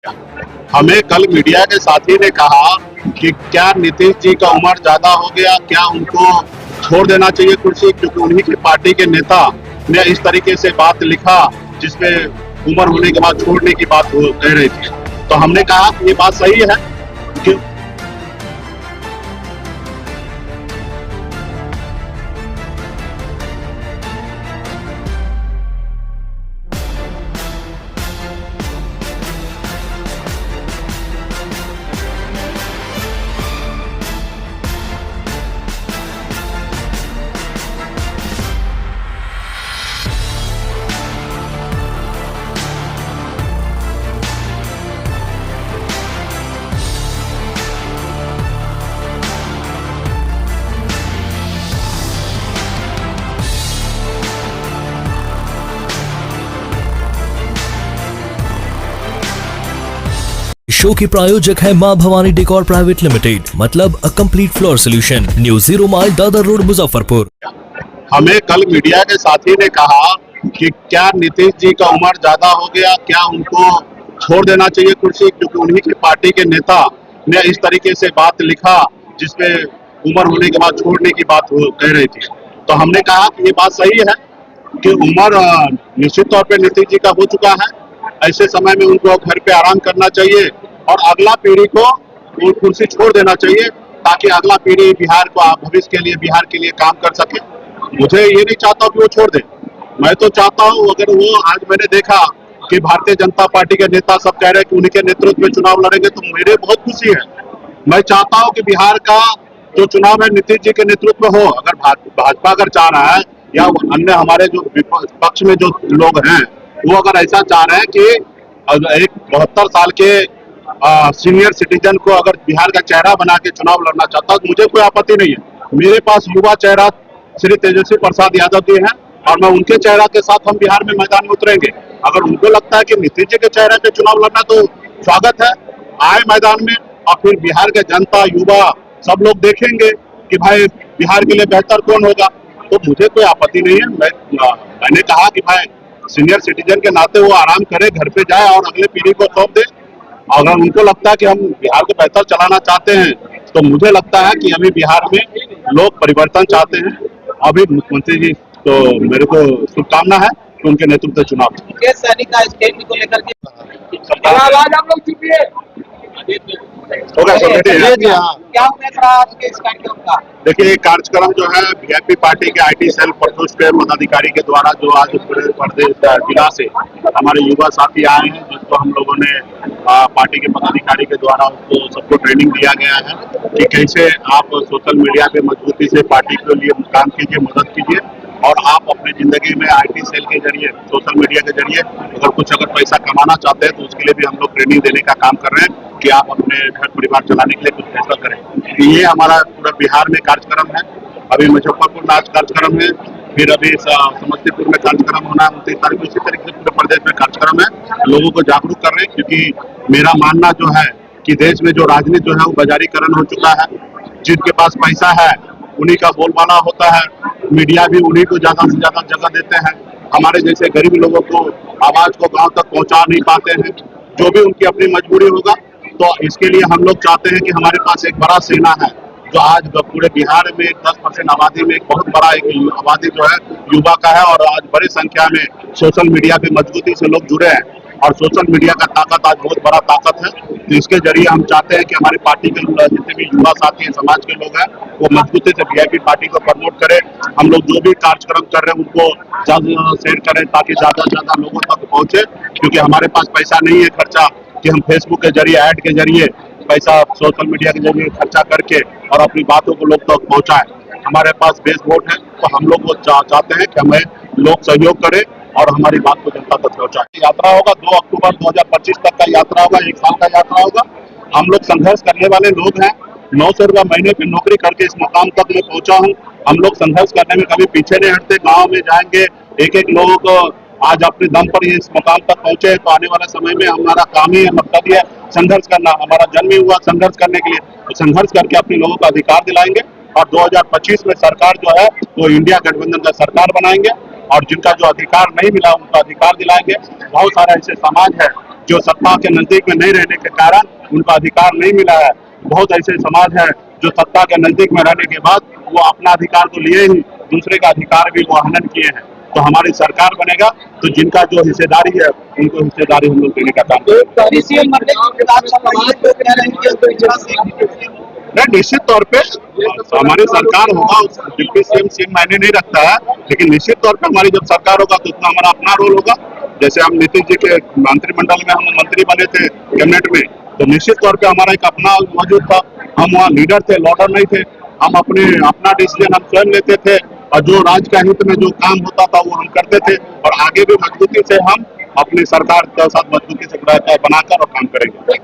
हमें कल मीडिया के साथी ने कहा कि क्या नीतीश जी का उम्र ज्यादा हो गया, क्या उनको छोड़ देना चाहिए कुर्सी, क्योंकि उन्हीं की पार्टी के नेता ने इस तरीके से बात लिखा जिसमें उम्र होने के बाद छोड़ने की बात कह रही थी। तो हमने कहा कि ये बात सही है कि शो के प्रायोजक है मां भवानी डेकोर प्राइवेट लिमिटेड, मतलब a complete floor solution, new 0 mile Dadar road Muzaffarpur. हमें कल मीडिया के साथी ने कहा कि क्या नीतीश जी का उम्र ज्यादा हो गया, क्या उनको छोड़ देना चाहिए कुर्सी, क्योंकि उन्हीं की पार्टी के नेता ने इस तरीके से बात लिखा जिसमें उम्र होने के बाद छोड़ने की बात कह रही थी। तो हमने कहा कि ये बात सही है कि उम्र निश्चित तौर पे नीतीश जी का हो चुका है। ऐसे समय में उनको घर पे आराम करना चाहिए और अगला पीढ़ी को वो कुर्सी छोड़ देना चाहिए, ताकि अगला पीढ़ी बिहार को भविष्य के लिए, बिहार के लिए काम कर सके। मुझे ये नहीं चाहता कि वो छोड़ दे। मैं तो चाहता हूँ, अगर वो, आज मैंने देखा कि भारतीय जनता पार्टी के नेता सब कह रहे हैं कि उन्हीं के नेतृत्व में चुनाव लड़ेंगे, तो मेरे बहुत खुशी है। मैं चाहता हूँ कि बिहार का जो चुनाव है नीतीश जी के नेतृत्व में हो। अगर भाजपा अगर चाह रहा है या अन्य हमारे जो पक्ष में जो लोग हैं वो अगर ऐसा चाह रहे हैं कि एक 72 साल के सीनियर सिटीजन को अगर बिहार का चेहरा बना के चुनाव लड़ना चाहता है तो मुझे कोई आपत्ति नहीं है। मेरे पास युवा चेहरा श्री तेजस्वी प्रसाद यादव जी हैं और मैं उनके चेहरा के साथ हम बिहार में मैदान में उतरेंगे। अगर उनको लगता है कि नीतीश जी के चेहरे पे चुनाव लड़ना, तो स्वागत है, आए मैदान में और फिर बिहार के जनता, युवा सब लोग देखेंगे कि भाई बिहार के लिए बेहतर कौन होगा। तो मुझे कोई आपत्ति नहीं है। मैंने कहा कि भाई सीनियर सिटीजन के नाते वो आराम करे, घर पे जाए और अगले पीढ़ी को सौंप दे। अगर उनको लगता है कि हम बिहार को बेहतर चलाना चाहते हैं, तो मुझे लगता है कि अभी बिहार में लोग परिवर्तन चाहते हैं। अभी मुख्यमंत्री जी, तो मेरे को शुभकामना है कि उनके नेतृत्व में चुनाव सैनिक का स्टैंड को लेकर के होगा। क्या उम्मीद रहा आज के इस कार्यक्रम का? देखिए, ये कार्यक्रम जो है वीआईपी पार्टी के आईटी सेल प्रकोष्ठ के पदाधिकारी के द्वारा, जो आज पूरे प्रदेश जिला से हमारे युवा साथी आए हैं, जिसको हम लोगों ने पार्टी के पदाधिकारी के द्वारा उसको सबको ट्रेनिंग दिया गया है कि कैसे आप सोशल मीडिया पे मजबूती से पार्टी के लिए काम कीजिए, मदद कीजिए और आप अपनी जिंदगी में आईटी सेल के जरिए, सोशल मीडिया के जरिए अगर पैसा कमाना चाहते हैं तो उसके लिए भी हम लोग ट्रेनिंग देने का काम कर रहे हैं कि आप अपने घर परिवार चलाने के लिए कुछ फैसला करें। ये हमारा पूरा बिहार में कार्यक्रम है। अभी मुजफ्फरपुर में आज कार्यक्रम है, फिर अभी समस्तीपुर में कार्यक्रम होना है 29 तारीख को। इसी तरीके से पूरे प्रदेश में कार्यक्रम है। लोगों को जागरूक कर रहे हैं, क्योंकि मेरा मानना जो है कि देश में जो राजनीति जो है वो बाजारीकरण हो चुका है। जिनके पास पैसा है उन्हीं का बोलबाला होता है, मीडिया भी उन्हीं को ज्यादा से ज्यादा जगह देते हैं। हमारे जैसे गरीब लोगों को आवाज को गांव तक पहुंचा नहीं पाते हैं, जो भी उनकी अपनी मजबूरी होगा। तो इसके लिए हम लोग चाहते हैं कि हमारे पास एक बड़ा सेना है, जो आज पूरे बिहार में 10% आबादी में एक बहुत बड़ा एक आबादी जो है युवा का है, और आज बड़ी संख्या में सोशल मीडिया पे मजबूती से लोग जुड़े हैं और सोशल मीडिया का ताकत आज बहुत बड़ा ताकत है। तो इसके जरिए हम चाहते हैं कि हमारी पार्टी के जितने भी युवा साथी हैं, समाज के लोग हैं, वो मजबूती से वीआईपी पार्टी को प्रमोट करें। हम लोग जो भी कार्यक्रम कर रहे हैं उनको ज्यादा से ज्यादा शेयर करें, ताकि ज्यादा से ज्यादा लोगों तक पहुंचे। क्योंकि हमारे पास पैसा नहीं है खर्चा कि हम फेसबुक के जरिए, ऐड के जरिए, पैसा सोशल मीडिया के जरिए खर्चा करके और अपनी बातों को लोग तक पहुंचाए। हमारे पास बेस वोट है, तो हम लोग वो चाहते हैं कि हमें लोग सहयोग करें और हमारी बात को जनता तक पहुंचाए। यात्रा होगा 2 अक्टूबर 2025 तक का यात्रा होगा, 1 साल का यात्रा होगा। हम लोग संघर्ष करने वाले लोग हैं। 900 रुपया महीने की नौकरी करके इस मुकाम तक मैं पहुंचा हूं। हम लोग संघर्ष करने में कभी पीछे नहीं हटते। गाँव में जाएंगे, एक लोगों को आज अपने दम पर इस मुकाम तक पहुंचे, तो आने वाले समय में हमारा काम ही मकसद है संघर्ष करना। हमारा जन्म ही हुआ संघर्ष करने के लिए, तो संघर्ष करके अपने लोगों को अधिकार दिलाएंगे और 2025 में सरकार जो है वो इंडिया गठबंधन का सरकार बनाएंगे और जिनका जो अधिकार नहीं मिला उनको अधिकार दिलाएंगे। बहुत सारे ऐसे समाज है जो सत्ता के नजदीक में नहीं रहने के कारण उनको अधिकार नहीं मिला है। बहुत ऐसे समाज है जो सत्ता के नजदीक में रहने के बाद वो अपना अधिकार तो लिए ही दूसरे का अधिकार भी वो हनन किए हैं। तो हमारी सरकार बनेगा तो जिनका जो हिस्सेदारी है उनको हिस्सेदारी हम लोग देने का काम करेंगे। सीएम बनने की बात चल रही है, तो कह रहे हैं कि इसको इतना सीएम नहीं, निश्चित तौर पे हमारी सरकार होगा, डिप्टी सीएम मायने नहीं रखता है, लेकिन निश्चित तौर पे हमारी जब सरकार होगा तो उसमें हमारा अपना रोल होगा। जैसे हम नीतीश जी के मंत्रिमंडल में हम मंत्री बने थे कैबिनेट में, तो निश्चित तौर पे हमारा एक अपना मौजूद था। हम वहाँ लीडर थे, लॉर्डर नहीं थे। हम अपना डिसीजन हम स्वयं लेते थे और जो राज्य का हित में जो काम होता था वो हम करते थे और आगे भी मजबूती से हम अपनी सरकार के साथ मजबूती से बनाकर और काम करेंगे।